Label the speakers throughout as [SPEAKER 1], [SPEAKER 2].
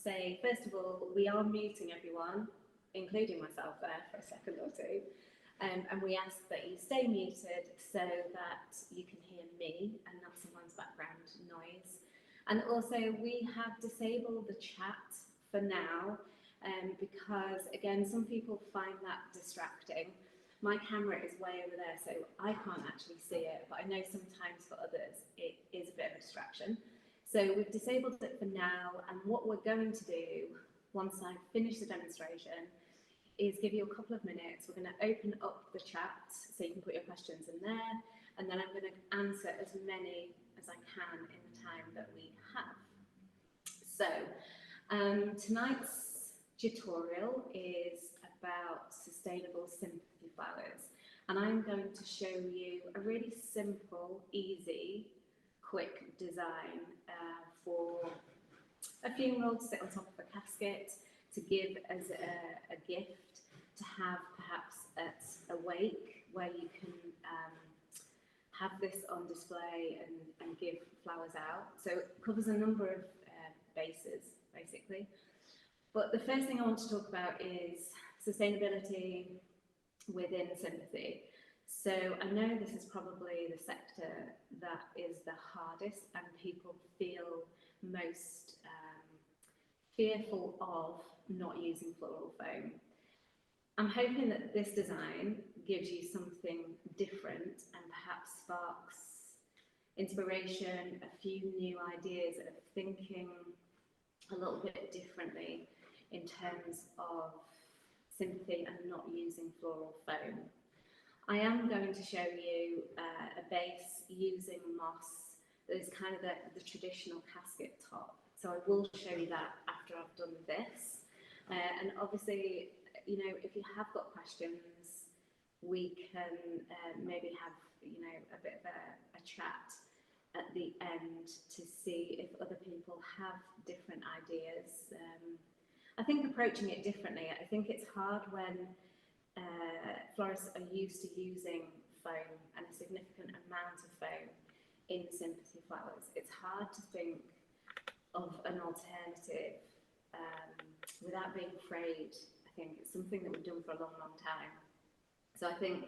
[SPEAKER 1] say, first of all, we are muting everyone, including myself there for a second or two. And we ask that you stay muted so that you can hear me and not someone's background noise. And also, we have disabled the chat for now because, again, some people find that distracting. My camera is way over there, so I can't actually see it, but I know sometimes for others it is a bit of a distraction. So we've disabled it for now, and what we're going to do once I finish the demonstration is give you a couple of minutes. We're going to open up the chat so you can put your questions in there, and then I'm going to answer as many as I can in the time that we have. So tonight's tutorial is about sustainable sympathy flowers, and I'm going to show you a really simple, easy, quick design for a funeral to sit on top of a casket, to give as a gift, to have perhaps at a wake where you can have this on display and give flowers out. So it covers a number of bases, basically. But the first thing I want to talk about is sustainability within sympathy. So I know this is probably the sector that is the hardest and people feel most fearful of not using floral foam. I'm hoping that this design gives you something different and perhaps sparks inspiration, a few new ideas of thinking a little bit differently in terms of sympathy and not using floral foam. I am going to show you a base using moss that is kind of the traditional casket top. So I will show you that after I've done this. And obviously, you know, if you have got questions, we can maybe have, you know, a bit of a chat at the end to see if other people have different ideas. I think approaching it differently, I think it's hard when florists are used to using foam and a significant amount of foam in sympathy flowers. It's hard to think of an alternative without being afraid. I think it's something that we've done for a long, long time. So I think,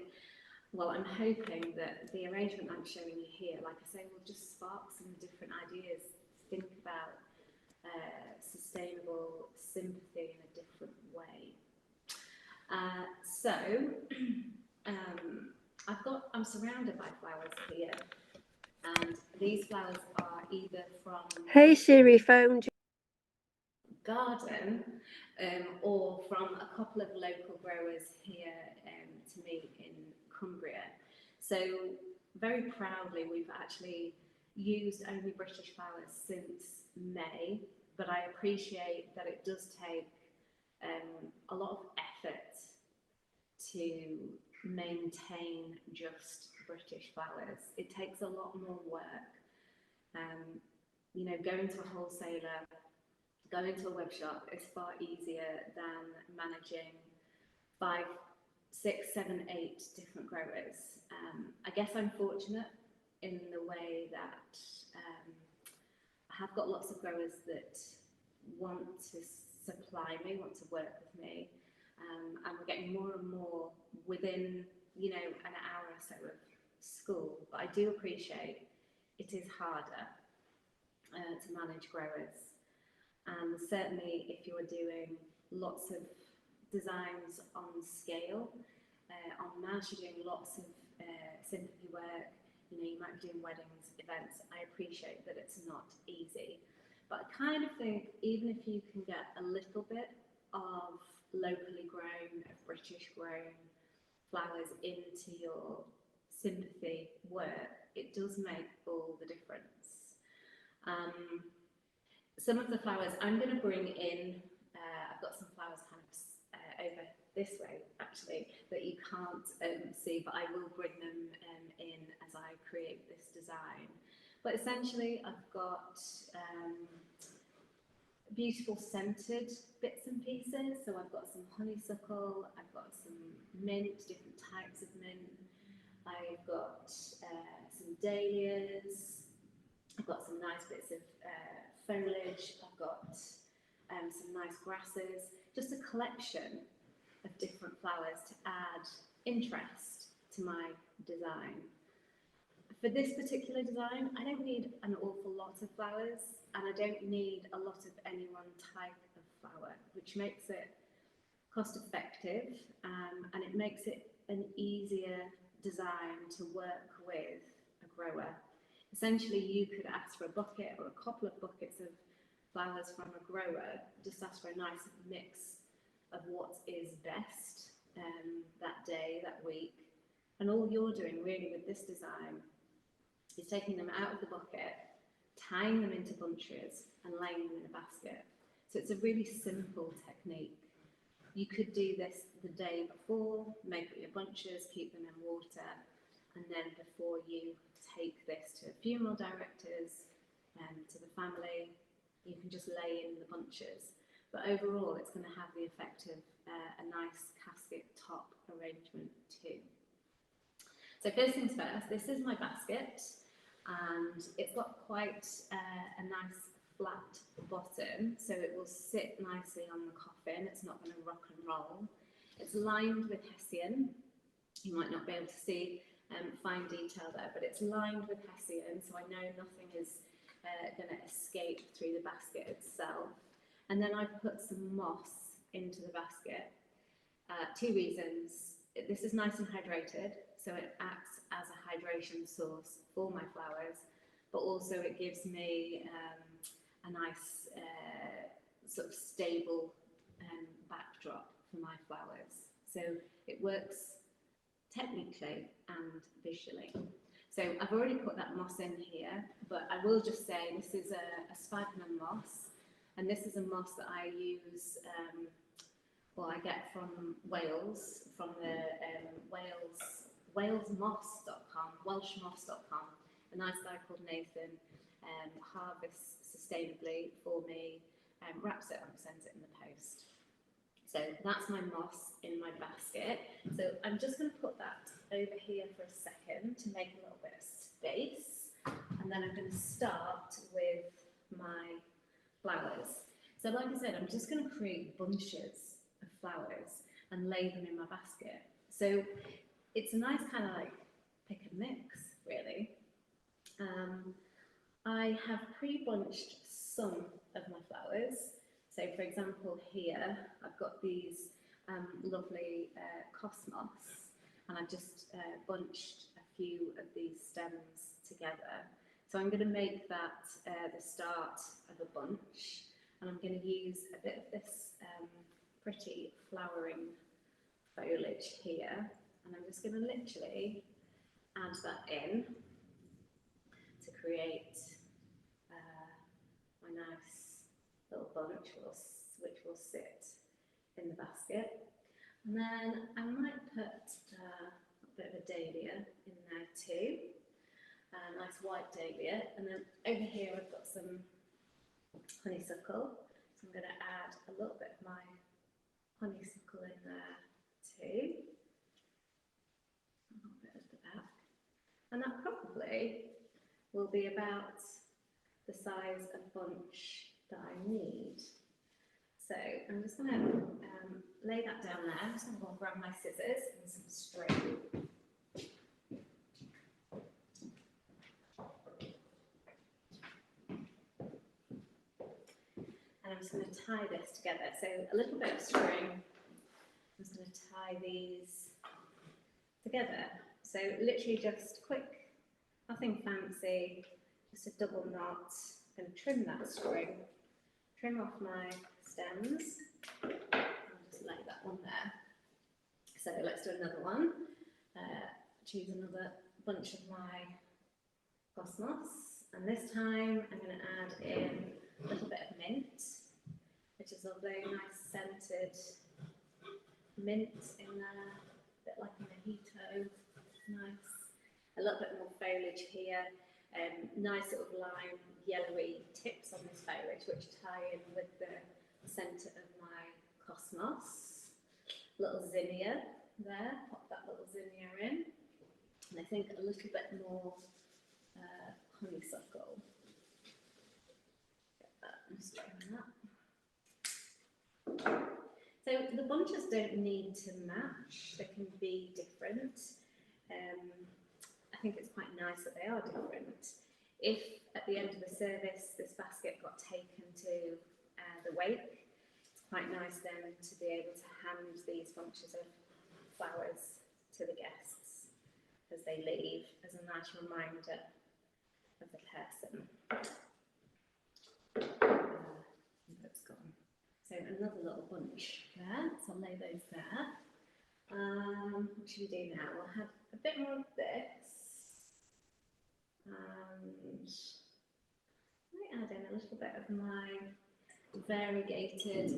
[SPEAKER 1] well, I'm hoping that the arrangement I'm showing you here, like I say, will just spark some different ideas. Think about sustainable sympathy in a different way. I'm surrounded by flowers here, and these flowers are either from
[SPEAKER 2] Hey Siri, phone
[SPEAKER 1] garden or from a couple of local growers here to me in Cumbria. So very proudly, we've actually used only British flowers since May, but I appreciate that it does take a lot of effort to maintain just British flowers. It takes a lot more work. You know, going to a wholesaler, going to a web shop is far easier than managing 5, 6, 7, 8 different growers. I guess I'm fortunate in the way that I have got lots of growers that want to supply me, want to work with me, and we're getting more and more within, you know, an hour or so of school. But I do appreciate it is harder to manage growers, and certainly if you're doing lots of designs on scale, en masse, you're doing lots of sympathy work, you know, you might be doing weddings, events. I appreciate that it's not easy, but I kind of think even if you can get a little bit of locally grown, British grown flowers into your sympathy work, it does make all the difference. Some of the flowers I'm going to bring in, I've got some flowers kind of over this way actually that you can't see, but I will bring them in as I create this design. But essentially I've got beautiful scented bits and pieces. So I've got some honeysuckle, I've got some mint, different types of mint, I've got some dahlias, I've got some nice bits of foliage, I've got nice grasses, just a collection of different flowers to add interest to my design. For this particular design, I don't need an awful lot of flowers, and I don't need a lot of any one type of flower, which makes it cost effective, and it makes it an easier design to work with a grower. Essentially, you could ask for a bucket or a couple of buckets of flowers from a grower, just ask for a nice mix of what is best that day, that week, and all you're doing really with this design is taking them out of the bucket, tying them into bunches and laying them in a basket. So it's a really simple technique. You could do this the day before, make up your bunches, keep them in water, and then before you take this to a funeral directors and to the family, you can just lay in the bunches. But overall, it's going to have the effect of a nice casket top arrangement too. So first things first, this is my basket, and it's got quite a nice flat bottom, so it will sit nicely on the coffin. It's not going to rock and roll. It's lined with hessian. You might not be able to see fine detail there, but it's lined with hessian, so I know nothing is going to escape through the basket itself. And then I've put some moss into the basket. 2 reasons. This is nice and hydrated, so it acts as a hydration source for my flowers, but also it gives me a nice sort of stable backdrop for my flowers. So it works technically and visually. So I've already put that moss in here, but I will just say this is a sphagnum moss, and this is a moss that I use, well, I get from Wales, from the walesmoss.com, welshmoss.com. A nice guy called Nathan harvests sustainably for me, wraps it up, sends it in the post. So that's my moss in my basket. So I'm just going to put that over here for a second to make a little bit of space, and then I'm going to start with my flowers. So like I said, I'm just going to create bunches of flowers and lay them in my basket. So it's a nice kind of like pick and mix, really. I have pre-bunched some of my flowers. So for example here, I've got these lovely cosmos, and I've just bunched a few of these stems together. So I'm going to make that the start of a bunch, and I'm going to use a bit of this pretty flowering foliage here, and I'm just going to literally add that in to create my nice little bunch which will sit in the basket. And then I might put a bit of a dahlia in there too, a nice white dahlia. And then over here I've got some honeysuckle, so I'm going to add a little bit of my honeysuckle in there too, a little bit at the back, and that probably will be about the size of bunch that I need. So I'm just going to lay that down there. I'm just going to go and grab my scissors and some string. And I'm just going to tie this together. So a little bit of string. I'm just going to tie these together. So literally just quick, nothing fancy, just a double knot. I'm going to trim that string, trim off my stems, and just lay that one there. So let's do another one. Choose another bunch of my cosmos, and this time I'm going to add in a little bit of mint, which is lovely, nice scented mint in there, a bit like a mojito, nice. A little bit more foliage here, nice sort of lime yellowy tips on this foliage which tie in with the centre of my cosmos. Little zinnia there, pop that little zinnia in, and I think a little bit more honeysuckle. Get that and trim that. So the bunches don't need to match, they can be different. I think it's quite nice that they are different. If at the end of the service this basket got taken to the wake, it's quite nice then to be able to hand these bunches of flowers to the guests as they leave, as a nice reminder of the person. That's gone. So another little bunch there, so I'll lay those there. What should we do now? We'll have a bit more of this. And I might add in a little bit of my variegated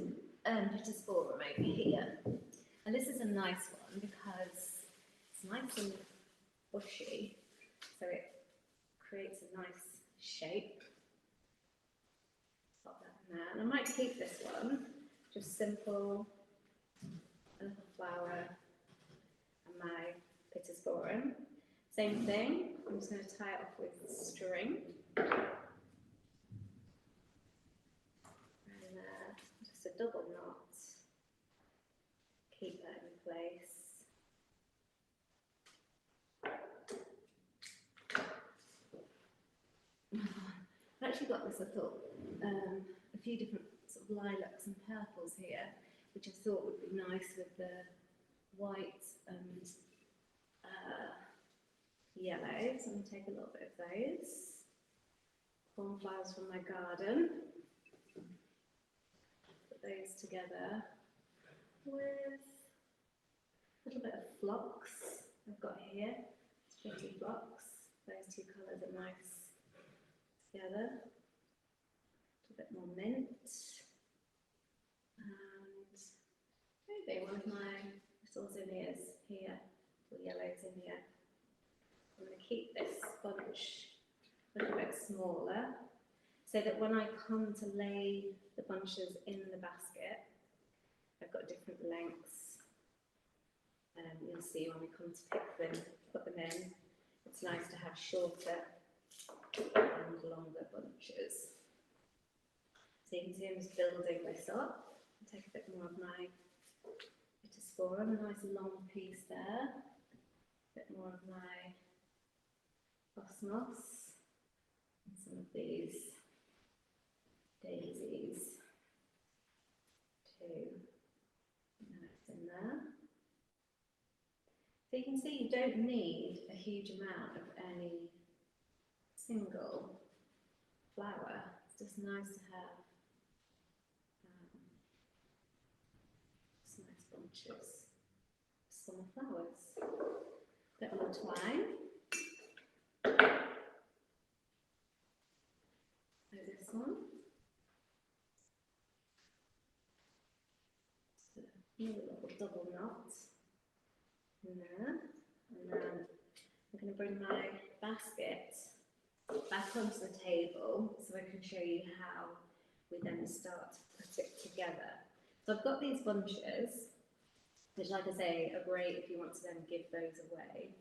[SPEAKER 1] Pittosporum over here. And this is a nice one because it's nice and bushy, so it creates a nice shape. Pop that in there. And I might keep this one, just simple, a little flower, and my Pittosporum. Same thing, I'm just going to tie it off with string. And just a double knot. Keep that in place. I've actually got this, I thought, a few different sort of lilacs and purples here, which I thought would be nice with the white and yellow. So I'm going to take a little bit of those. Cornflowers from my garden. Put those together with a little bit of phlox I've got here. Pretty phlox. Those two colours are nice together. A little bit more mint. And maybe one of my little zinnias here, or yellow zinnia. I'm going to keep this bunch a little bit smaller so that when I come to lay the bunches in the basket, I've got different lengths. You'll see when we come to pick them, put them in, it's nice to have shorter and longer bunches. So you can see I'm just building this up. I'll take a bit more of my Pittosporum, a nice long piece there. A bit more of my cosmos, and some of these daisies too. And that's in there. So you can see you don't need a huge amount of any single flower. It's just nice to have some nice bunches of summer flowers. A bit more twine. So this one. Just a little double knot in there. And then I'm going to bring my basket back onto the table so I can show you how we then start to put it together. So I've got these bunches, which, like I say, are great if you want to then give those away.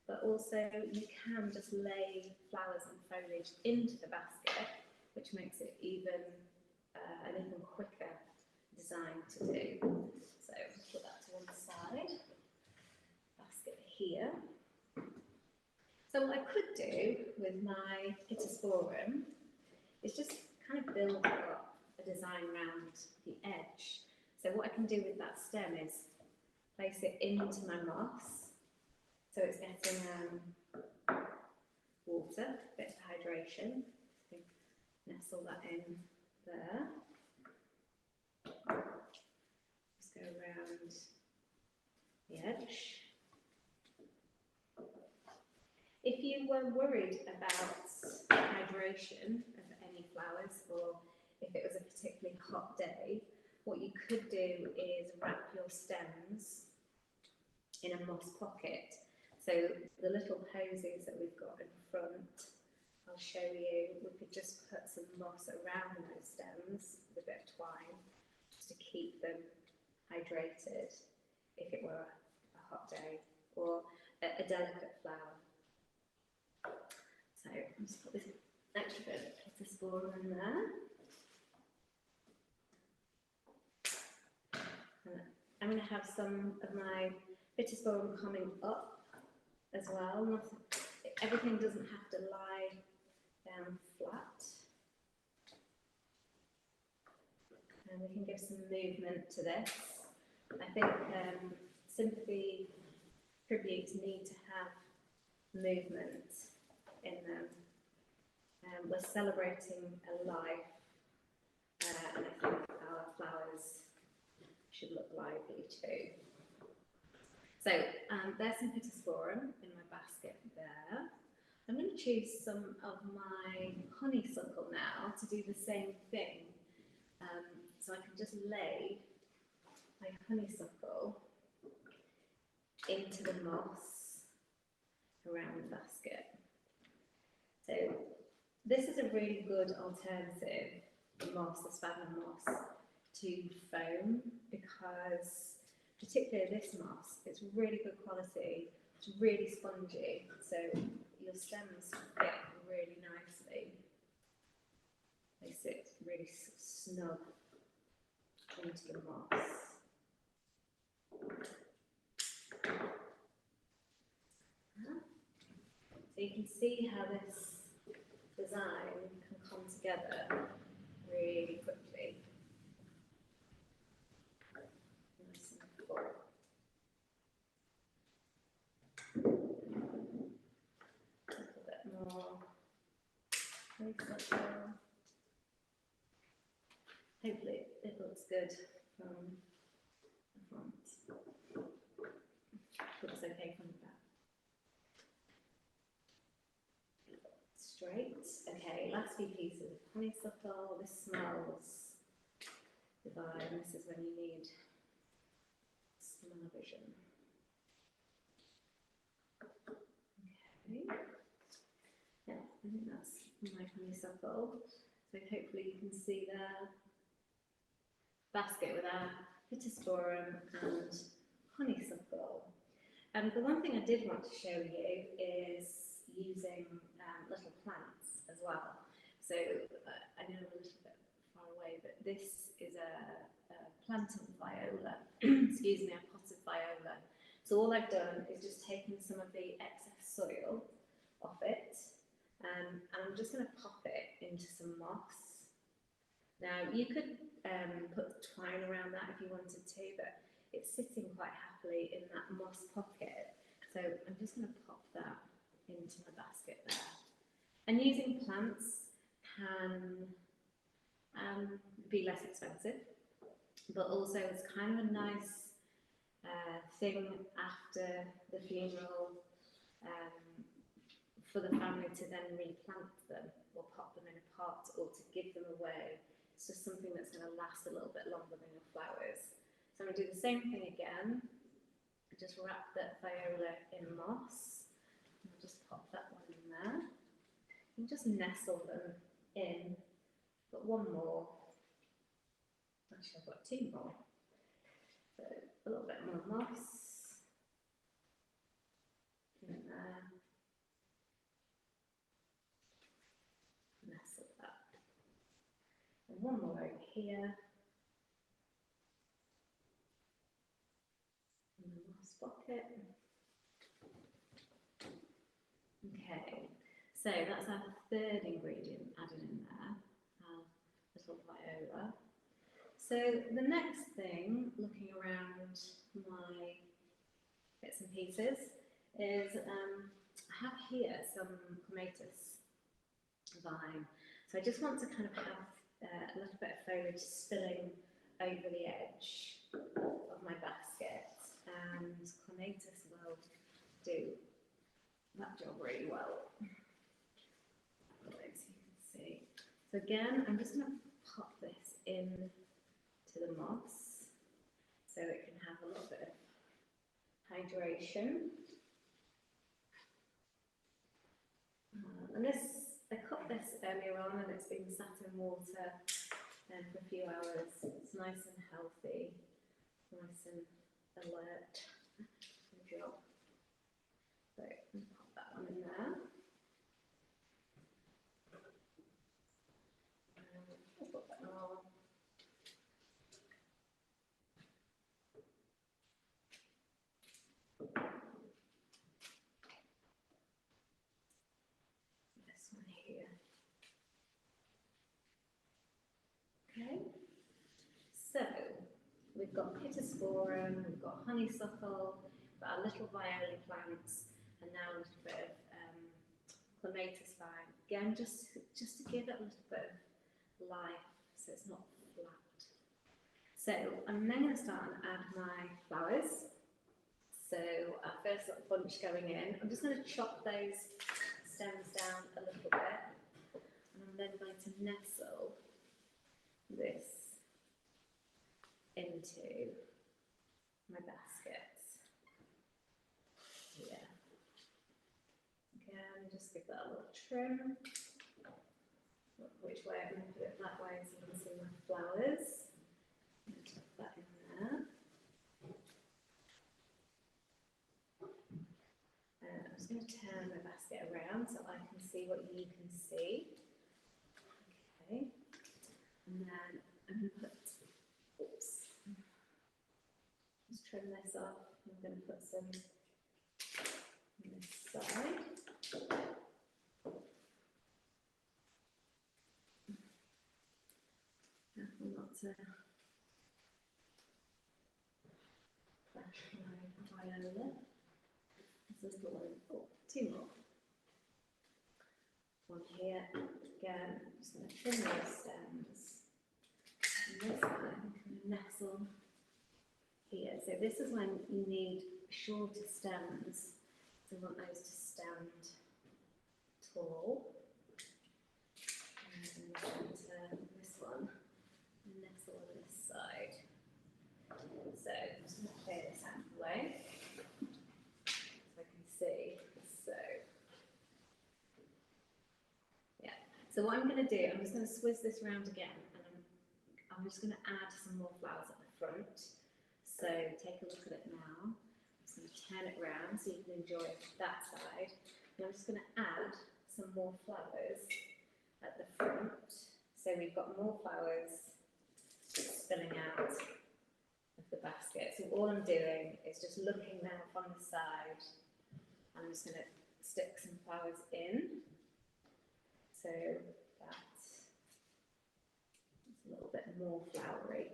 [SPEAKER 1] But also you can just lay flowers and foliage into the basket, which makes it even an even quicker design to do. So put that to one side. Basket here. So what I could do with my Pittosporum is just kind of build up a design around the edge. So what I can do with that stem is place it into my moss, so it's getting water, a bit of hydration. So nestle that in there. Just go around the edge. If you were worried about hydration of any flowers, or if it was a particularly hot day, what you could do is wrap your stems in a moss pocket. So the little posies that we've got in front, I'll show you, we could just put some moss around those stems with a bit of twine, just to keep them hydrated if it were a hot day, or a delicate flower. So I'll just put this extra bit of Pittosporum in there. And I'm going to have some of my Pittosporum coming up as well. Everything doesn't have to lie down flat. And we can give some movement to this. I think Sympathy Tributes need to have movement in them. We're celebrating a life, and I think our flowers should look lively too. So there's some Pittosporum in my basket there. I'm going to choose some of my honeysuckle now to do the same thing. So I can just lay my honeysuckle into the moss around the basket. So this is a really good alternative moss, the sphagnum moss, to foam, because particularly this moss, it's really good quality, it's really spongy, so your stems fit really nicely. They sit really snug into the moss. So you can see how this design can come together really quickly. Nice and full. A little bit more. Hopefully it looks good from the front. Looks okay from the back. Straight. Okay, last few pieces of honeysuckle. This smells divine. This is when you need smell-o-vision. Okay. Yeah, I think that's my honeysuckle. So hopefully you can see the basket with our Pittosporum and honeysuckle. And the one thing I did want to show you is using little plants as well. So I know I'm a little bit far away, but this is a planted viola, excuse me, a potted viola. So all I've done is just taken some of the excess soil off it, and I'm just going to pop it into some moss. Now you could put twine around that if you wanted to, but it's sitting quite happily in that moss pocket. So I'm just going to pop that into my basket there. And using plants can be less expensive, but also it's kind of a nice thing after the funeral for the family to then replant them or pop them in a pot or to give them away. It's just something that's going to last a little bit longer than your flowers. So I'm going to do the same thing again. Just wrap that viola in moss. And I'll just pop that one in there. And just nestle them in. Got one more. Actually, I've got two more. So a little bit more moss in there. Nestle that. And one more over here. In the moss pocket. Okay, so that's our third ingredient added in there, our little viola. So the next thing, looking around my bits and pieces, is I have here some clematis vine. So I just want to kind of have a little bit of foliage spilling over the edge of my basket, and clematis will do that job really well. So you can see. So again, I'm just going to pop this in to the moss so it can have a little bit of hydration. And this, I cut this earlier on and it's been sat in water for a few hours. It's nice and healthy, nice and alert. Good job. So pop that one in there. I'll put that more. got Pittosporum, we've got honeysuckle, we've got our little viola plants, and now a little bit of clematis vine. Again, just to give it a little bit of life, so it's not flat. So I'm then going to start and add my flowers. So our first little bunch going in. I'm just going to chop those stems down a little bit, and I'm then going to nestle this into my baskets. Yeah. Again, just give that a little trim. Look which way I'm going to put it that way so you can see my flowers. I'm going to tuck that in there. I'm just going to turn my basket around so I can see what you can see. Okay. And then I'm going to put, oops, just trim this off. I'm going to put some on this side. Careful not to crash my viola. This is the one, oh, two more. One here, again, I'm just going to trim those stems. And this one, I'm going to nestle here. So this is when you need shorter stems. So you want those to stand tall. And in the centre, this one, nestle on this side. So I'm just going to clear this out of the way. So I can see. So, yeah. So what I'm going to do, I'm just going to swizz this round again. And I'm just going to add some more flowers at the front. So take a look at it now. I'm just going to turn it round so you can enjoy that side. And I'm just going to add some more flowers at the front. So we've got more flowers spilling out of the basket. So all I'm doing is just looking now from the side. I'm just going to stick some flowers in. So that's a little bit more flowery.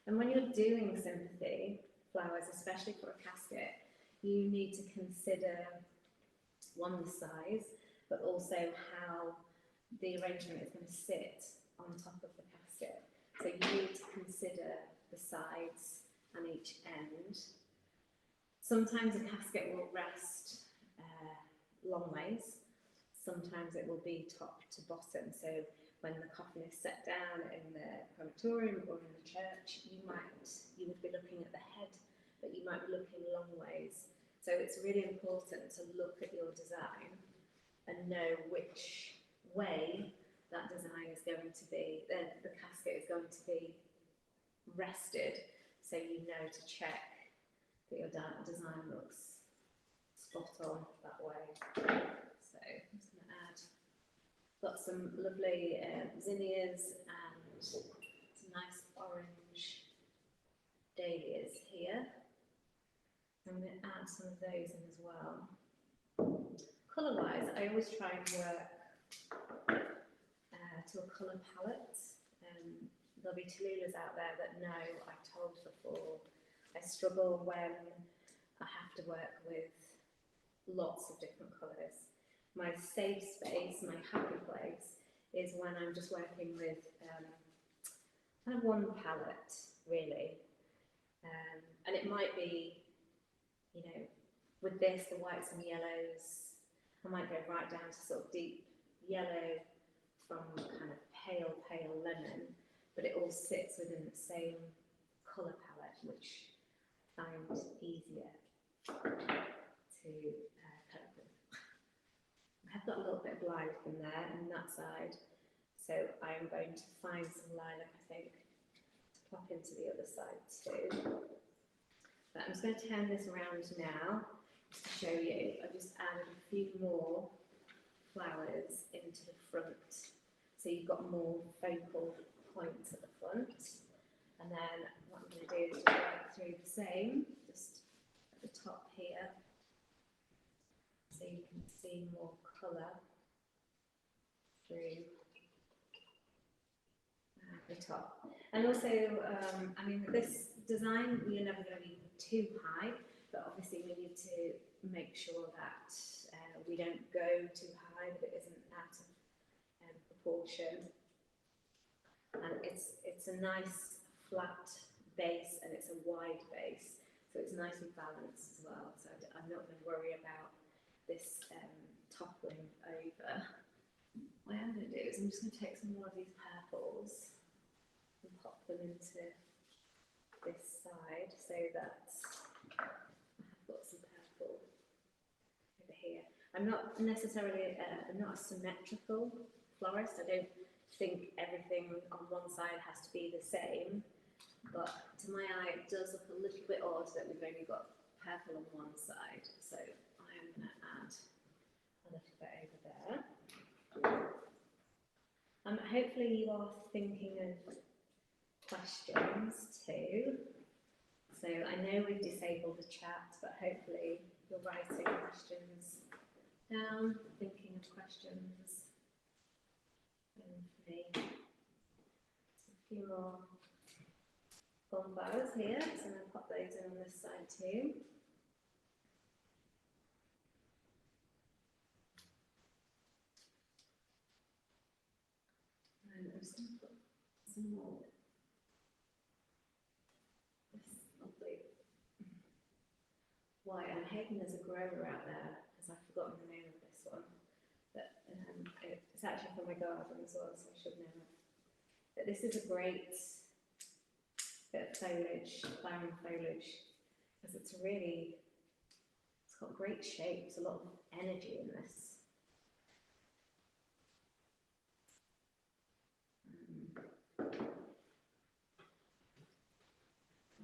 [SPEAKER 1] And when you're doing sympathy flowers, especially for a casket, you need to consider, one, the size, but also how the arrangement is going to sit on top of the casket. So you need to consider the sides and each end. Sometimes a casket will rest long ways. Sometimes it will be top to bottom. So when the coffin is set down in the crematorium or in the church, you would be looking at the head, but you might be looking long ways. So it's really important to look at your design and know which way that design is going to be, the casket is going to be rested, so you know to check that your design looks spot on that way. So I'm just going to add, got some lovely zinnias and some nice orange dahlias here. I'm going to add some of those in as well. Colour-wise, I always try and work to a colour palette. There'll be Tallulahs out there that know, I've told before, I struggle when I have to work with lots of different colours. My safe space, my happy place, is when I'm just working with kind of one palette, really. And it might be, you know, with this, the whites and yellows, I might go right down to sort of deep yellow from kind of pale lemon, but it all sits within the same colour palette, which I find easier to cope with. I've got a little bit of lilac in there and that side, so I am going to find some lilac, I think, to pop into the other side too. But I'm just going to turn this around now just to show you. I've just added a few more flowers into the front, so you've got more focal points at the front. And then what I'm going to do is just work through the same, just at the top here, so you can see more colour through the top. And also, I mean, this design, we're never going to be too high, but obviously we need to make sure that we don't go too high, that it isn't out of proportion. And it's a nice flat base, and it's a wide base, so it's nicely balanced as well. So I'm not going to worry about this toppling over. What I'm going to do is I'm just going to take some more of these purples and pop them into this side, so that I've got some purple over here. I'm not necessarily, I'm not a symmetrical florist. I don't think everything on one side has to be the same, but to my eye it does look a little bit odd that we've only got purple on one side. So I am going to add a little bit over there. Hopefully you are thinking of questions too. So I know we've disabled the chat, but hopefully you're writing questions down, thinking of questions. And for me, a few more bonfires here, so I'm going to pop those in on this side too. And I'm just going to put some more. This lovely white. I'm hoping there's a grower out there, because I've forgotten the name of this one. But it's actually from my garden as well, so I should know it. But this is a great bit of foliage, flowering foliage, because it's got great shapes, a lot of energy in this.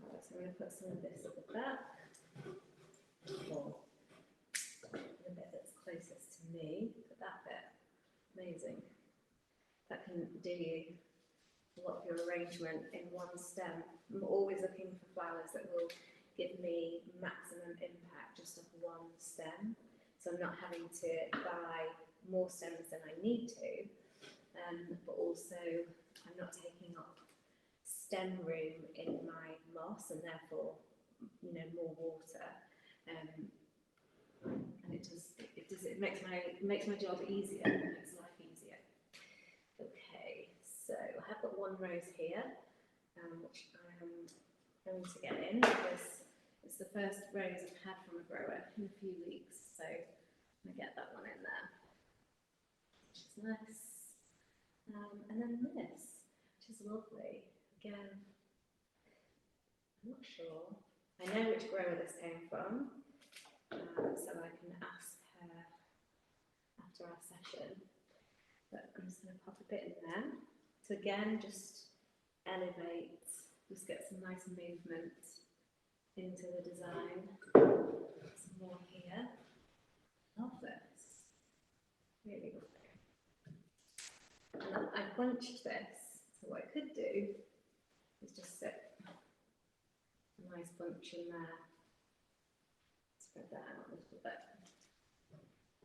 [SPEAKER 1] Right, so I'm going to put some of this at the back, or the bit that's closest to me, but that bit, amazing. That can do you a lot of your arrangement in one stem. I'm always looking for flowers that will give me maximum impact just off one stem, so I'm not having to buy more stems than I need to, but also I'm not taking up stem room in my moss, and therefore, you know, more water, and it makes my job easier, it makes life easier. Okay, so I have got one rose here, which I am going to get in, because it's the first rose I've had from a grower in a few weeks, so I'm going to get that one in there, which is nice. And then this, which is lovely. Again, I'm not sure. I know which grower this came from, so I can ask her after our session. But I'm just going to pop a bit in there to again just elevate, just get some nice movement into the design. Some more here. Love this. Really lovely. And I've bunched this, so what I could do is just sit a nice bunch in there. Spread that out a little bit.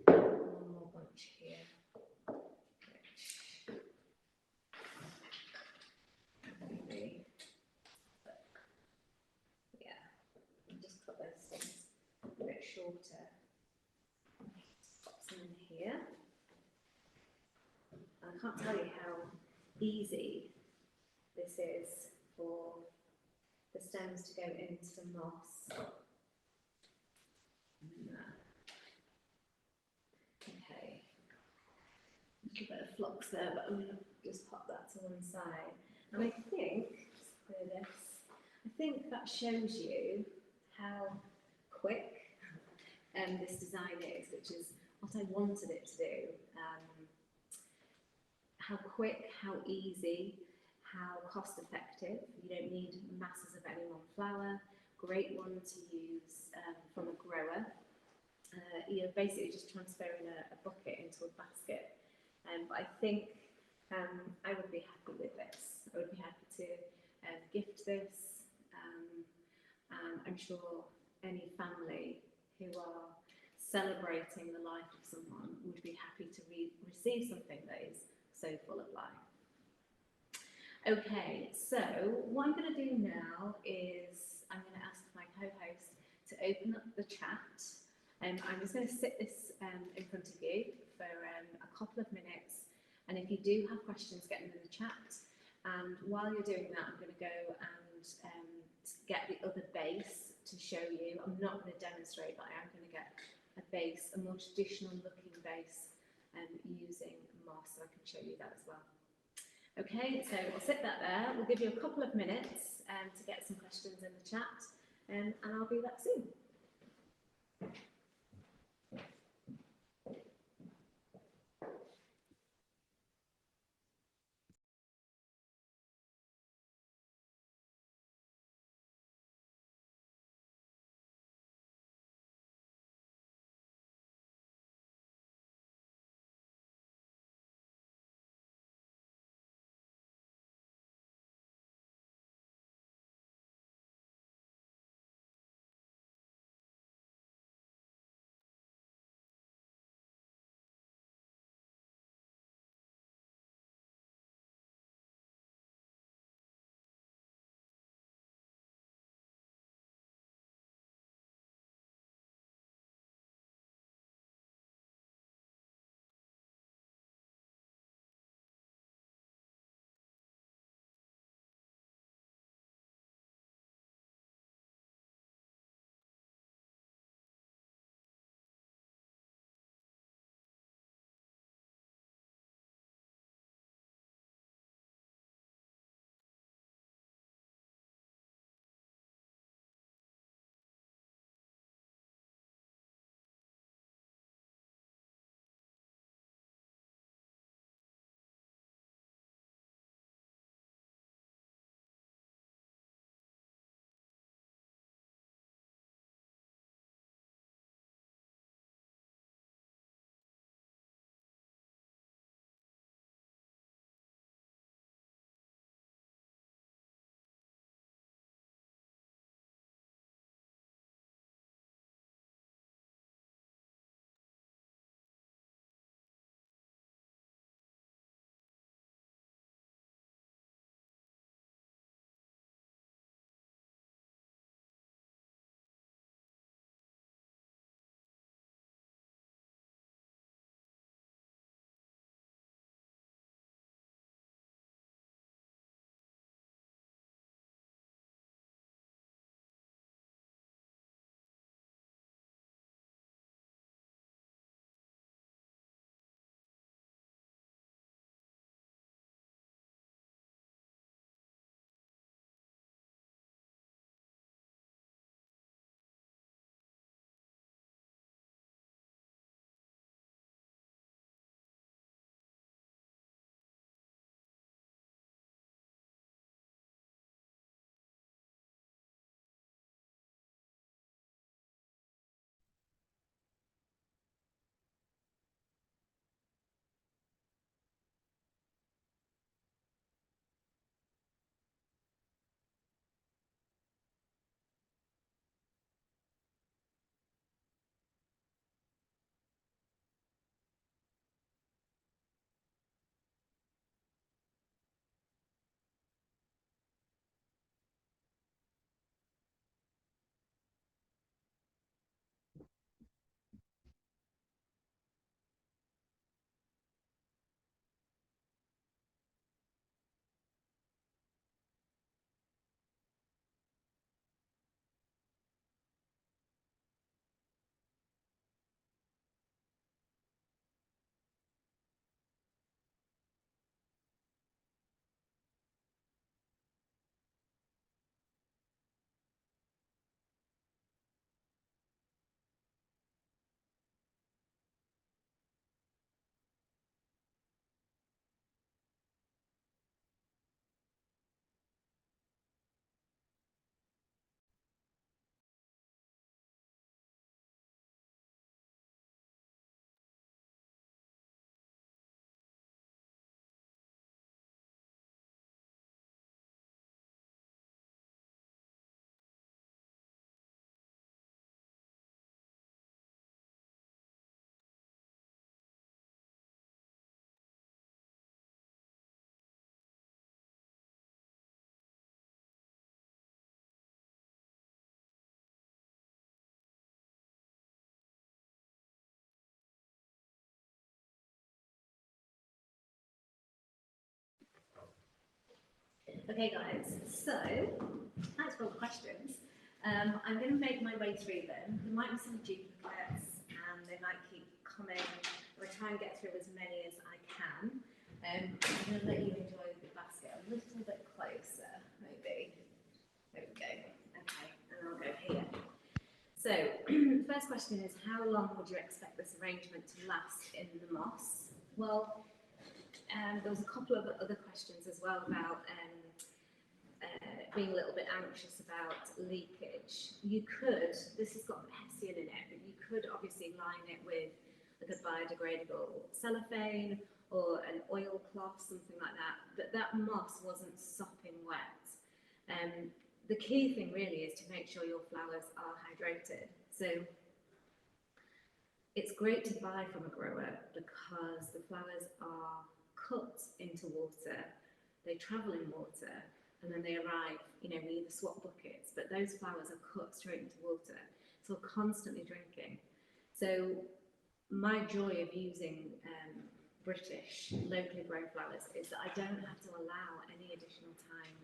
[SPEAKER 1] One more bunch here. Maybe. Yeah, and just cut those things a bit shorter. Pop some in here. And I can't tell you how easy this is for the stems to go into the moss. Okay, a little bit of flux there, but I'm going to just pop that to one side. And I think, let's clear this, I think that shows you how quick this design is, which is what I wanted it to do. How quick, how easy, how cost effective. You don't need masses of any one flower. Great one to use from a grower. You're basically just transferring a bucket into a basket. But I think I would be happy with this. I would be happy to gift this. And I'm sure any family who are celebrating the life of someone would be happy to receive something that is so full of life. Okay, so what I'm going to do now is I'm going to ask my co-host to open up the chat. I'm just going to sit this in front of you for a couple of minutes, and if you do have questions, get them in the chat. And while you're doing that, I'm going to go and get the other base to show you. I'm not going to demonstrate, but I am going to get a base, a more traditional looking base, using moss, so I can show you that as well. Okay, so we'll sit that there. We'll give you a couple of minutes to get some questions in the chat, and I'll be back soon. Okay, guys, so thanks for all the questions. I'm going to make my way through them. There might be some duplicates and they might keep coming. I'll try and get through as many as I can. I'm going to let you enjoy the basket a little bit closer, maybe. There we go. Okay, and I'll go here. So, the first question is, how long would you expect this arrangement to last in the moss? Well, there was a couple of other questions as well about being a little bit anxious about leakage. You could, this has got hessian in it, but you could obviously line it with like a biodegradable cellophane or an oilcloth, something like that. But that moss wasn't sopping wet. The key thing really is to make sure your flowers are hydrated. So it's great to buy from a grower because the flowers are cut into water, they travel in water, and then they arrive, we either swap buckets, but those flowers are cut straight into water, so we're constantly drinking. So my joy of using British, locally grown flowers is that I don't have to allow any additional time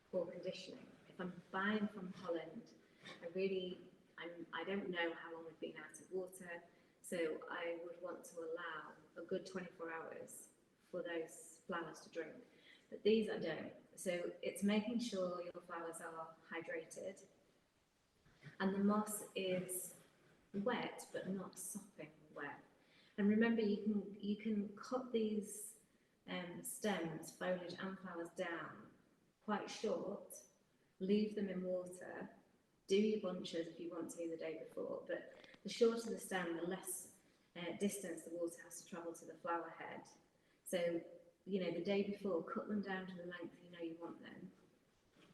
[SPEAKER 1] for conditioning. If I'm buying from Holland, I don't know how long we've been out of water, so I would want to allow a good 24 hours for those flowers to drink. But these I don't. So it's making sure your flowers are hydrated and the moss is wet but not sopping wet. And remember, you can cut these stems, foliage and flowers down quite short, leave them in water, do your bunches if you want to the day before, but the shorter the stem, the less distance the water has to travel to the flower head. So the day before, cut them down to the length you want them,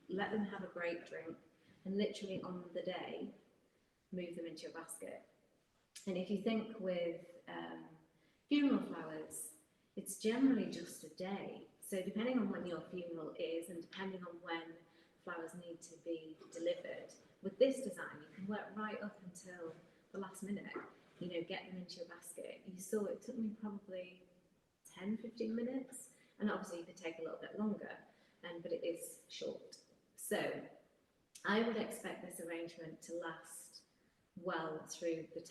[SPEAKER 1] let them have a great drink, and literally on the day, move them into your basket. And if you think with funeral flowers, it's generally just a day. So depending on when your funeral is, and depending on when flowers need to be delivered, with this design, you can work right up until the last minute, get them into your basket. You saw it took me probably 10-15 minutes, and obviously you could take a little bit longer, but it is short. So I would expect this arrangement to last well through the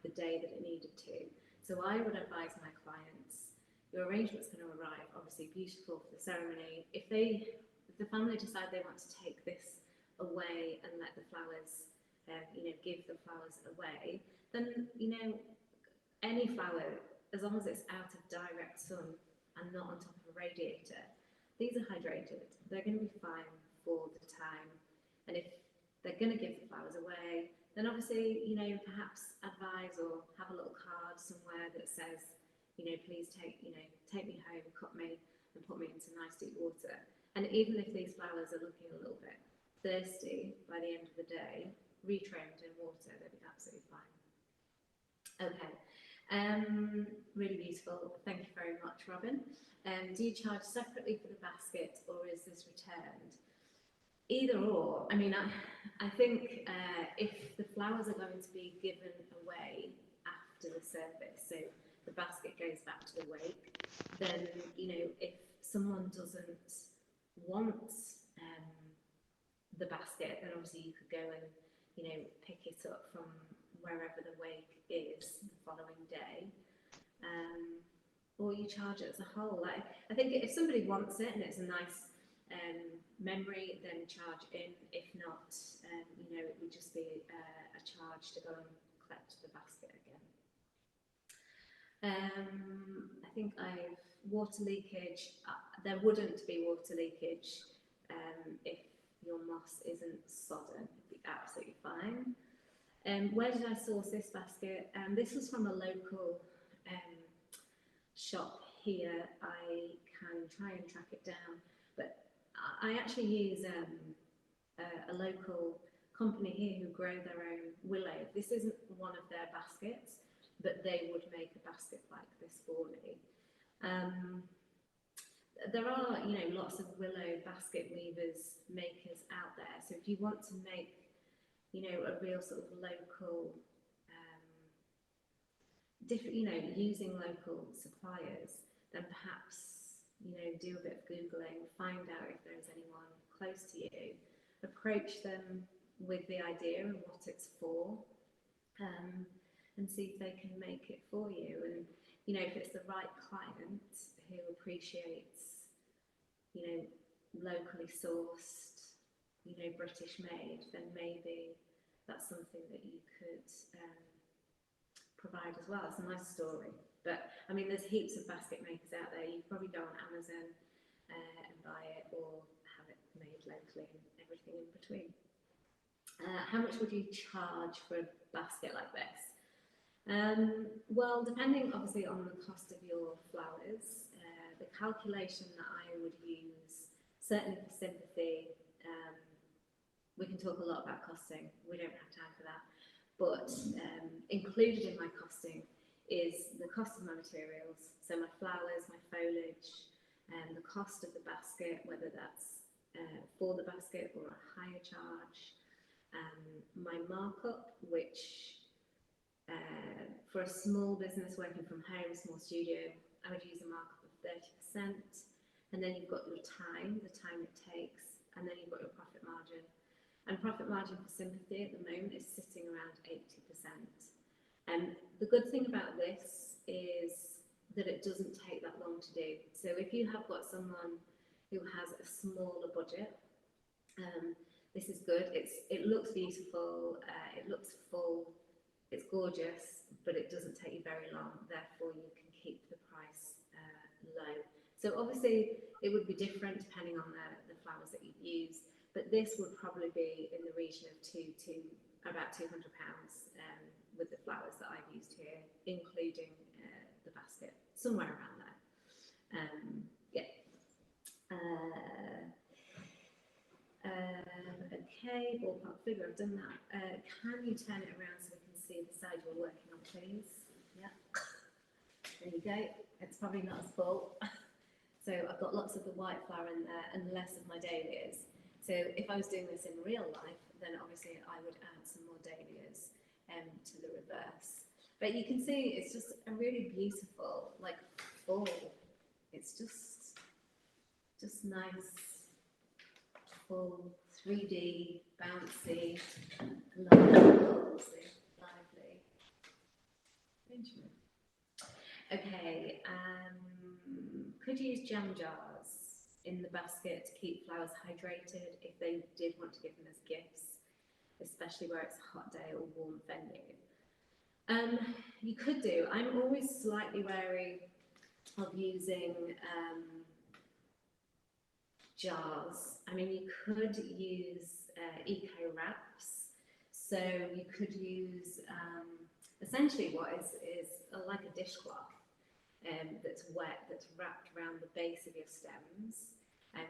[SPEAKER 1] day that it needed to. So I would advise my clients, your arrangement's going to arrive obviously beautiful for the ceremony. If the family decide they want to take this away and let the flowers, give the flowers away, then any flower, as long as it's out of direct sun and not on top of a radiator, these are hydrated. They're going to be fine for the time. And if they're going to give the flowers away, then obviously, perhaps advise or have a little card somewhere that says, please take me home, cut me, and put me into nice deep water. And even if these flowers are looking a little bit thirsty by the end of the day, retrained in water, they'll be absolutely fine. Okay. Really beautiful. Thank you very much, Robin. Do you charge separately for the basket, or is this returned? Either or. I mean, I think if the flowers are going to be given away after the service, so the basket goes back to the wake, then if someone doesn't want the basket, then obviously you could go and pick it up from wherever the wake is the following day, or you charge it as a whole. I think if somebody wants it and it's a nice memory, then charge in. If not, it would just be a charge to go and collect the basket again. I think water leakage, there wouldn't be water leakage if your moss isn't sodden. It'd be absolutely fine. Where did I source this basket? This was from a local shop here. I can try and track it down, but I actually use a local company here who grow their own willow. This isn't one of their baskets, but they would make a basket like this for me. There are, lots of willow basket weavers makers out there. So if you want to make, a real sort of local, using local suppliers, then perhaps you know, do a bit of Googling, find out if there's anyone close to you, approach them with the idea and what it's for, and see if they can make it for you. And, you know, if it's the right client who appreciates, you know, locally sourced, you know, British made, then maybe that's something that you could provide as well. It's a nice story. But I mean, there's heaps of basket makers out there. You can probably go on Amazon and buy it, or have it made locally, and everything in between. How much would you charge for a basket like this? Well, depending obviously on the cost of your flowers, the calculation that I would use, certainly for Sympathy, we can talk a lot about costing. We don't have time for that. But included in my costing is the cost of my materials, so my flowers, my foliage, and the cost of the basket, whether that's for the basket or a higher charge, my markup, which for a small business working from home, small studio, I would use a markup of 30%, and then you've got your time, the time it takes, and then you've got your profit margin. And profit margin for Sympathy at the moment is sitting around 80%. And the good thing about this is that it doesn't take that long to do. So if you have got someone who has a smaller budget, this is good. It looks beautiful, it looks full, it's gorgeous, but it doesn't take you very long. Therefore, you can keep the price low. So obviously, it would be different depending on the flowers that you use, but this would probably be in the region of about £200 with the flowers that I've used here, including the basket, somewhere around there. Yeah. Okay, ballpark figure, I've done that. Can you turn it around so we can see the side you're working on, please? Yeah. There you go. It's probably not as full. So I've got lots of the white flower in there and less of my dahlias. So if I was doing this in real life, then obviously I would add some more dahlias to the reverse. But you can see it's just a really beautiful, like, full. It's just nice, full, 3D, bouncy, lively. Okay, could you use jam jars in the basket to keep flowers hydrated if they did want to give them as gifts, especially where it's a hot day or warm venue? You could do. I'm always slightly wary of using jars. I mean, you could use eco wraps, so you could use essentially what is like a dishcloth that's wet, that's wrapped around the base of your stems,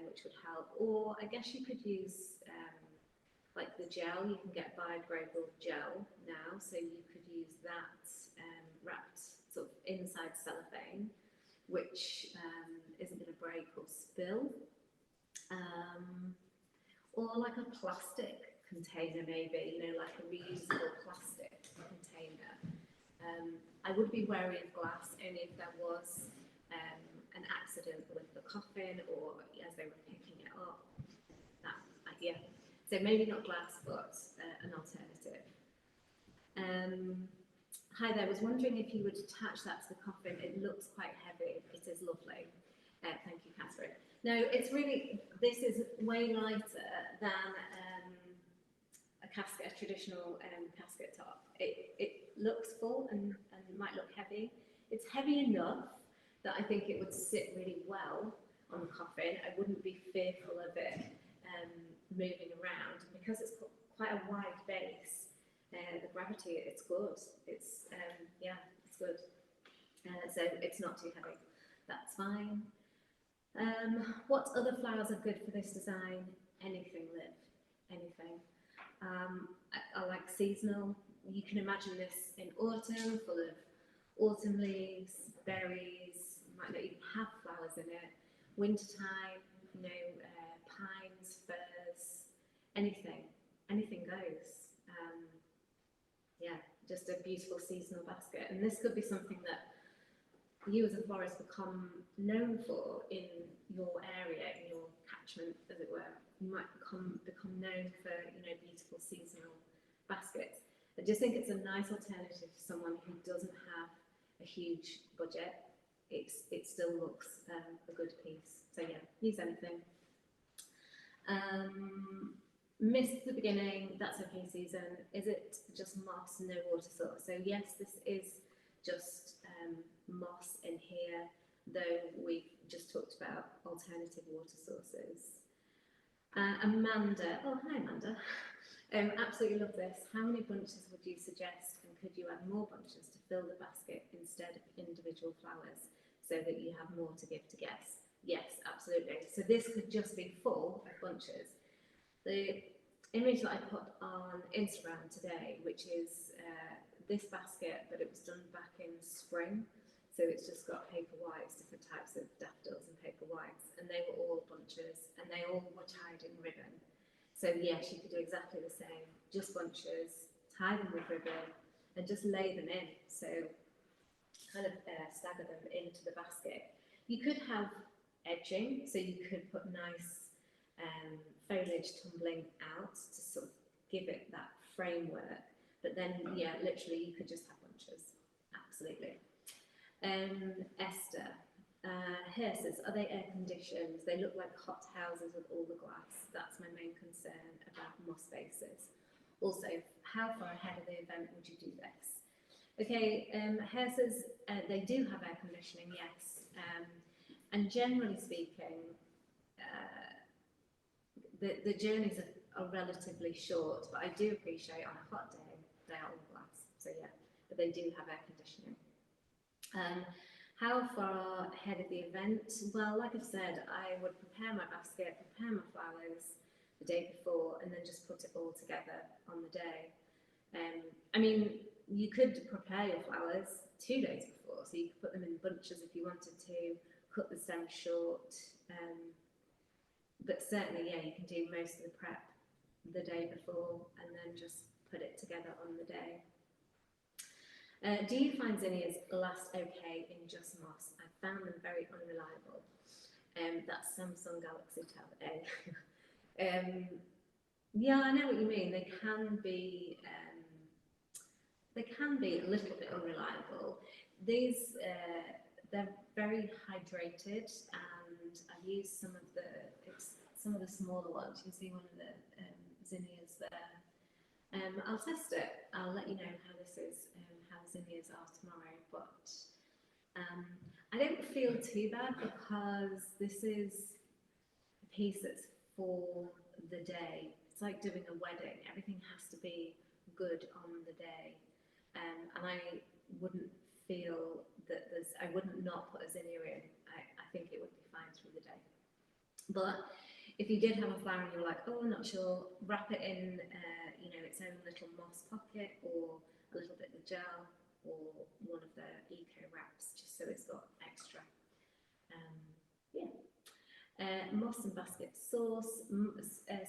[SPEAKER 1] which would help. Or I guess you could use like the gel. You can get biodegradable gel now, so you could use that wrapped sort of inside cellophane, which isn't going to break or spill. Or like a plastic container, maybe, you know, like a reusable plastic container. I would be wary of glass only if there was an accident with the coffin or as they were picking it up. Yeah. So maybe not glass, but an alternative. Hi there, I was wondering if you would attach that to the coffin. It looks quite heavy. It is lovely. Thank you, Catherine. No, it's really, this is way lighter than a casket, a traditional casket top. It looks full and might look heavy. It's heavy enough that I think it would sit really well on the coffin. I wouldn't be fearful of it moving around, because it's got quite a wide base. The gravity, it's good. It's yeah, it's good. So it's not too heavy. That's fine. What other flowers are good for this design? Anything, Liv. Anything. I like seasonal. You can imagine this in autumn, full of autumn leaves, berries. Might not even have flowers in it. Wintertime, you know, pines, firs, anything goes. Yeah, just a beautiful seasonal basket. And this could be something that you as a florist become known for in your area, in your catchment, as it were. You might become known for, you know, beautiful seasonal baskets. I just think it's a nice alternative for someone who doesn't have a huge budget. It still looks a good piece. So yeah, use anything. Missed the beginning, that's okay, Susan. Is it just moss, no water source? So yes, this is just moss in here, though we've just talked about alternative water sources. Amanda, oh hi Amanda, absolutely love this. How many bunches would you suggest, and could you add more bunches to fill the basket instead of individual flowers so that you have more to give to guests? Yes, absolutely. So this could just be full of bunches. The image that I put on Instagram today, which is this basket, but it was done back in spring. So it's just got paper whites, different types of daffodils and paper whites, and they were all bunches, and they all were tied in ribbon. So yes, you could do exactly the same, just bunches, tie them with ribbon, and just lay them in. So kind of stagger them into the basket. You could have edging, so you could put nice foliage tumbling out to sort of give it that framework. But then, yeah, literally, you could just have bunches. Absolutely. Esther, here says, are they air conditioned? They look like hot houses with all the glass. That's my main concern about moss bases. Also, how far ahead of the event would you do this? Okay, here says they do have air conditioning, yes. And generally speaking, the journeys are relatively short, but I do appreciate on a hot day, they are all glass. So yeah, but they do have air conditioning. How far ahead of the event? Well, like I've said, I would prepare my basket, prepare my flowers the day before, and then just put it all together on the day. I mean, you could prepare your flowers 2 days before, so you could put them in bunches if you wanted to, cut the stem short. But certainly, yeah, you can do most of the prep the day before and then just put it together on the day. Do you find zinnias last okay in just moss? I found them very unreliable. That's Samsung Galaxy Tab A. Yeah, I know what you mean. They can be a little bit unreliable. These they're very hydrated, and I've used some of the smaller ones. You can see one of the zinnias there. I'll test it. I'll let you know how this is, how the zinnias are tomorrow. But I don't feel too bad because this is a piece that's for the day. It's like doing a wedding. Everything has to be good on the day. And I wouldn't feel that I wouldn't not put a zinnia in. I think it would be fine through the day. But if you did have a flower and you're like, oh, I'm not sure, wrap it in, its own little moss pocket, or a little bit of gel, or one of the eco wraps, just so it's got extra. Moss and basket sauce.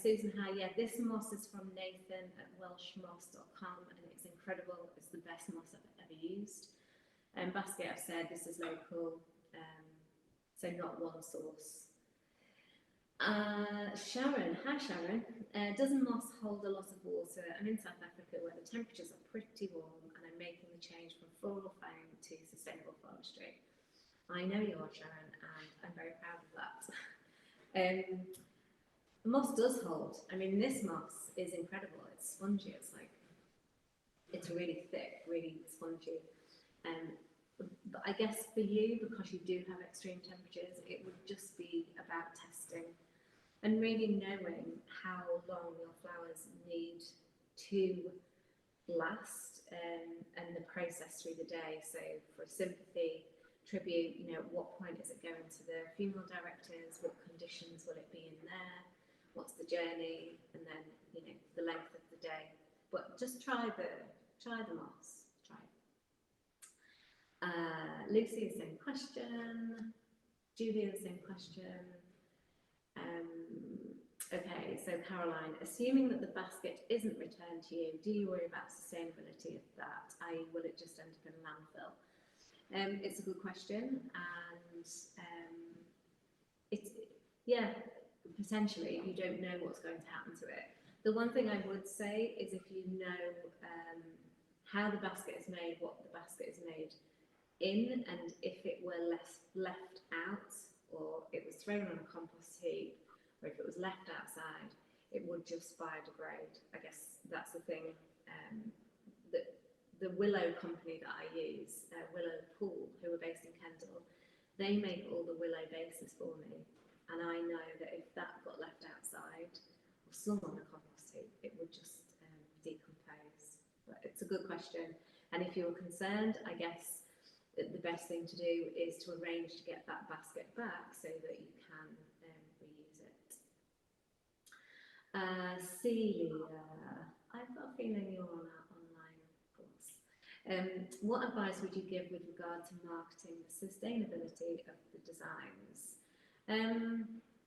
[SPEAKER 1] Susan, hi. Yeah, this moss is from Nathan at welshmoss.com, and it's incredible. It's the best moss I've ever used. Basket, I've said, this is local, so not one source. Sharon, hi Sharon. Doesn't moss hold a lot of water? I'm in South Africa where the temperatures are pretty warm, and I'm making the change from floral foam to sustainable forestry. I know you are, Sharon, and I'm very proud of that. Moss does hold. I mean, this moss is incredible. It's spongy. It's really thick, really spongy. But I guess for you, because you do have extreme temperatures, it would just be about testing and really knowing how long your flowers need to last, and the process through the day. So for a Sympathy Tribute, at what point is it going to the funeral directors? What conditions will it be in there? What's the journey? And then, the length of the day. But just try the moss. Try it. Lucy, the same question. Julia, the same question. Okay, so Caroline, assuming that the basket isn't returned to you, do you worry about sustainability of that? I.e., will it just end up in a landfill? It's a good question, and it's, yeah, potentially you don't know what's going to happen to it. The one thing I would say is if you know how the basket is made, what the basket is made in, and if it were left out, or it was thrown on a compost heap, or if it was left outside, it would just biodegrade. I guess that's the thing. That the Willow company that I use, Willow Pool, who are based in Kendal, they make all the willow bases for me, and I know that if that got left outside or slung on a compost heap, it would just decompose. But it's a good question, and if you're concerned, I guess the best thing to do is to arrange to get that basket back so that you can reuse it. Celia, I've got a feeling you're on our online course. What advice would you give with regard to marketing the sustainability of the designs?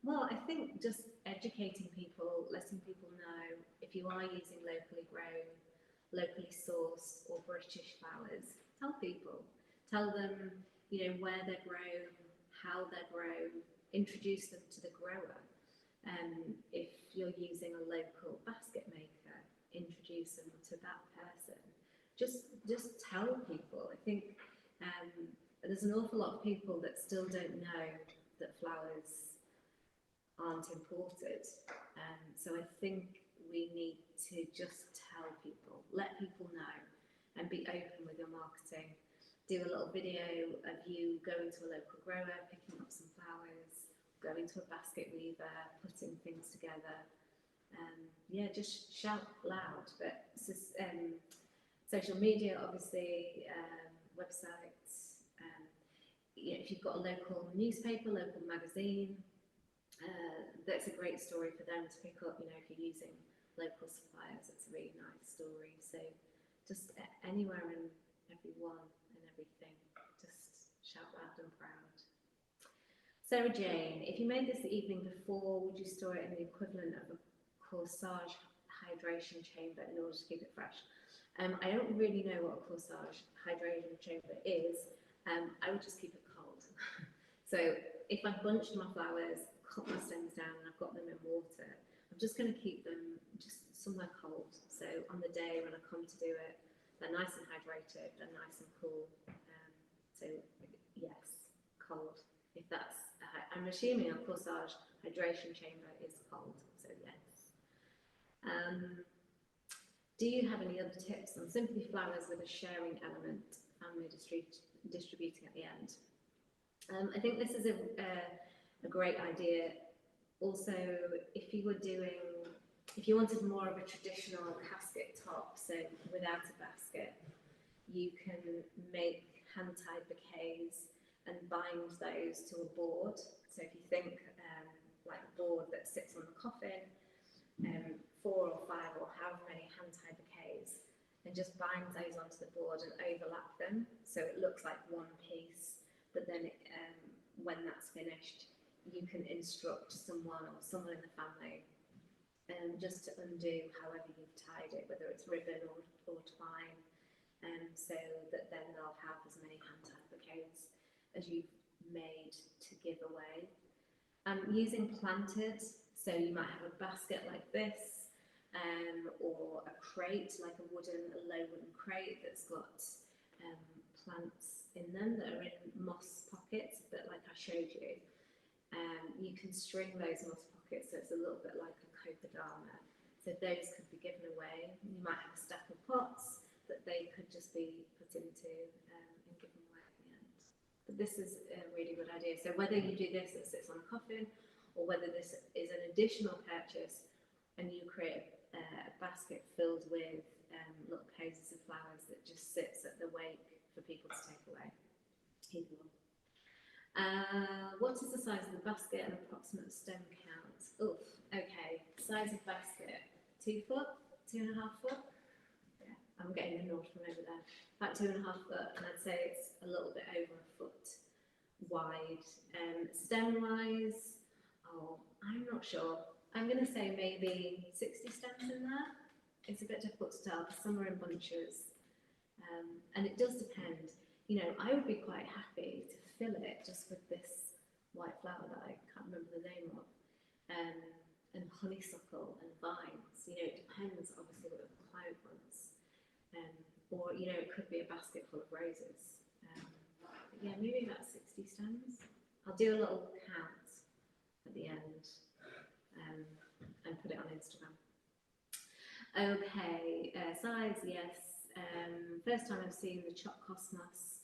[SPEAKER 1] Well, I think just educating people, letting people know if you are using locally grown, locally sourced or British flowers, tell people. Tell them, you know, where they're grown, how they're grown, introduce them to the grower. If you're using a local basket maker, introduce them to that person. Just tell people. I think there's an awful lot of people that still don't know that flowers aren't imported. So I think we need to just tell people, let people know, and be open with your marketing. Do a little video of you going to a local grower, picking up some flowers, going to a basket weaver, putting things together. Yeah, just shout loud. But social media, obviously, websites. You know, if you've got a local newspaper, local magazine, that's a great story for them to pick up. You know, if you're using local suppliers, it's a really nice story. So just anywhere and everyone and everything, just shout loud and proud. Sarah Jane, if you made this the evening before, would you store it in the equivalent of a corsage hydration chamber in order to keep it fresh? I don't really know what a corsage hydration chamber is. I would just keep it cold. So if I've bunched my flowers, cut my stems down, and I've got them in water, I'm just going to keep them just somewhere cold. So on the day when I come to do it, they're nice and hydrated, they're nice and cool. So yes, cold. If that's, I'm assuming a corsage hydration chamber is cold, so yes. Do you have any other tips on sympathy flowers with a sharing element, family distributing at the end? I think this is a great idea. Also, if you wanted more of a traditional casket top, so without a basket, you can make hand-tied bouquets and bind those to a board. So if you think like a board that sits on the coffin, 4 or 5 or however many hand-tied bouquets, and just bind those onto the board and overlap them so it looks like one piece. But then when that's finished, you can instruct someone or someone in the family just to undo however you've tied it, whether it's ribbon or twine, so that then they'll have as many hand-tied bouquets as you've made to give away. Using planted, so you might have a basket like this, or a crate, like a low wooden crate that's got plants in them that are in moss pockets, a bit like I showed you. You can string those moss pockets so it's a little bit like a kokedama. So those could be given away. You might have a stack of pots that they could just be put into and given away at the end. But this is a really good idea. So whether you do this that sits on a coffin, or whether this is an additional purchase and you create a basket filled with little posies of flowers that just sits at the wake for people to take away. What is the size of the basket and approximate stem count? Oof, okay, size of basket, 2 foot, 2.5 foot? Yeah, I'm getting the nod from over there. About 2.5 foot, and I'd say it's a little bit over a foot wide. Stem-wise, oh, I'm not sure. I'm going to say maybe 60 stems in there. It's a bit difficult to tell because some are in bunches. And it does depend.
[SPEAKER 2] you know, I would be quite happy to fill it just with this white flower that I can't remember the name of, and honeysuckle and vines. You know, it depends obviously what the client wants. Or, you know, it could be a basket full of roses. Yeah, maybe about 60 stems. I'll do a little count at the end and put it on Instagram. Okay, size, yes. First time I've seen the choc cosmos,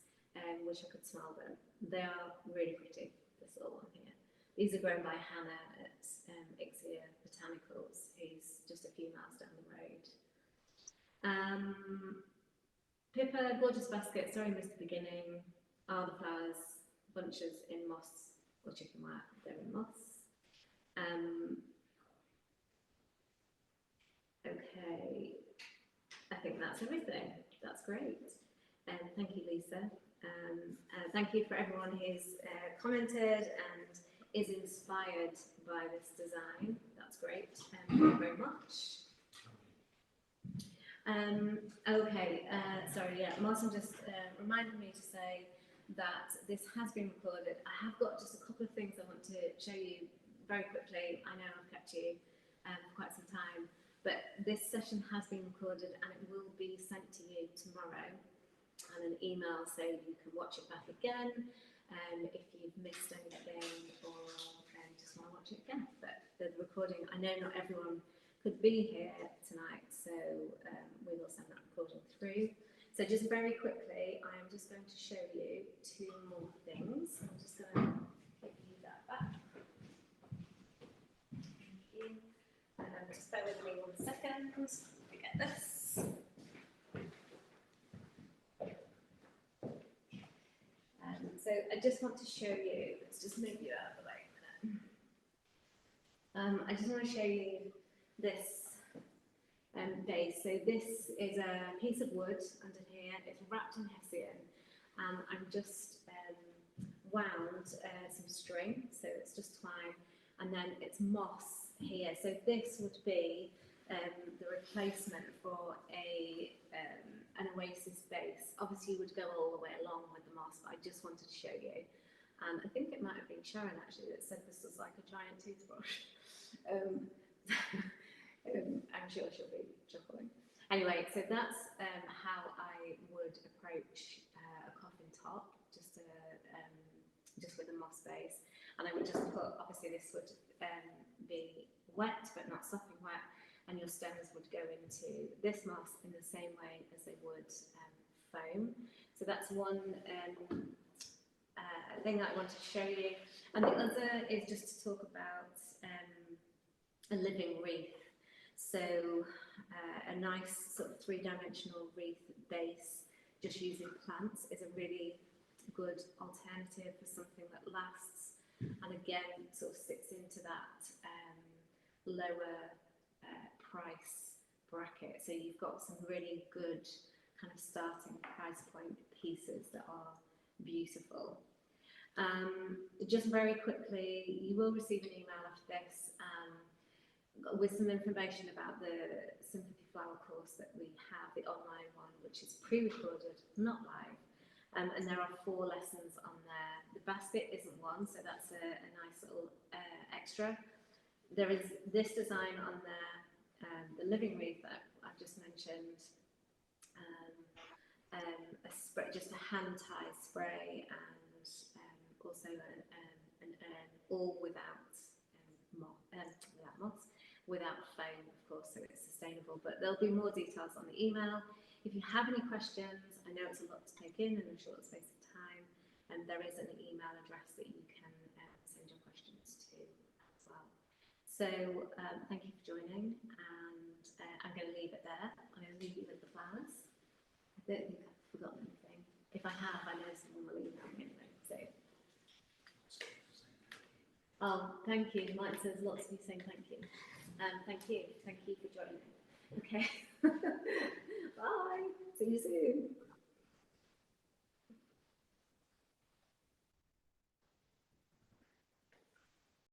[SPEAKER 2] which I could smell them. They are really pretty, this little one here. These are grown by Hannah at Ixia Botanicals, who's just a few miles down the road. Pippa, gorgeous basket, sorry missed the beginning. Are the flowers bunches in moss or chicken wire? They're in moss. Okay, I think that's everything. That's great. Thank you, Lisa. Thank you for everyone who's commented and is inspired by this design. That's great. Thank you very much. Okay, sorry, yeah, Martin just reminded me to say that this has been recorded. I have got just a couple of things I want to show you very quickly. I know I've kept you for quite some time, but this session has been recorded and it will be sent to you tomorrow on an email, so you can watch it back again if you've missed anything or just want to watch it again. But the recording, I know not everyone could be here tonight, so we will send that recording through. So just very quickly, I am just going to show you two more things. I'm just going to give you that back. Thank you. Just bear with me 1 second. Let me get this. So I just want to show you, let's just move you out of the way a minute. I just want to show you this base. So this is a piece of wood under here. It's wrapped in hessian, and I'm just wound some string, so it's just twine, and then it's moss here. So this would be the replacement for an oasis base. Obviously, you would go all the way along with the moss, but I just wanted to show you. And I think it might have been Sharon actually that said this was like a giant toothbrush. I'm sure she'll be chuckling. Anyway, so that's how I would approach a coffin top, just with a moss base. And I would just put, obviously this would be wet, but not sopping wet, and your stems would go into this moss in the same way as they would foam. So that's one thing that I want to show you. And the other is just to talk about a living wreath. So a nice sort of three-dimensional wreath base, just using plants, is a really good alternative for something that lasts, and again sort of sits into that lower price bracket. So you've got some really good kind of starting price point pieces that are beautiful. Just very quickly, you will receive an email after this with some information about the Sympathy Flower course that we have, the online one, which is pre-recorded, not live. And there are 4 lessons on there. The basket isn't one, so that's a nice little extra. There is this design on there, the living wreath that I've just mentioned, a spray, just a hand-tied spray, and also an urn, all without moss, without foam, of course, so it's sustainable. But there'll be more details on the email. If you have any questions, I know it's a lot to take in a short space of time, and there is an email address that you can send your questions to as well. So thank you for joining, and I'm going to leave it there. I'm going to leave you with the flowers. I don't think I've forgotten anything. If I have, I know someone will email me anyway. So, oh, thank you. Mike says lots of you saying thank you. Thank you for joining. Okay. Bye. See you soon.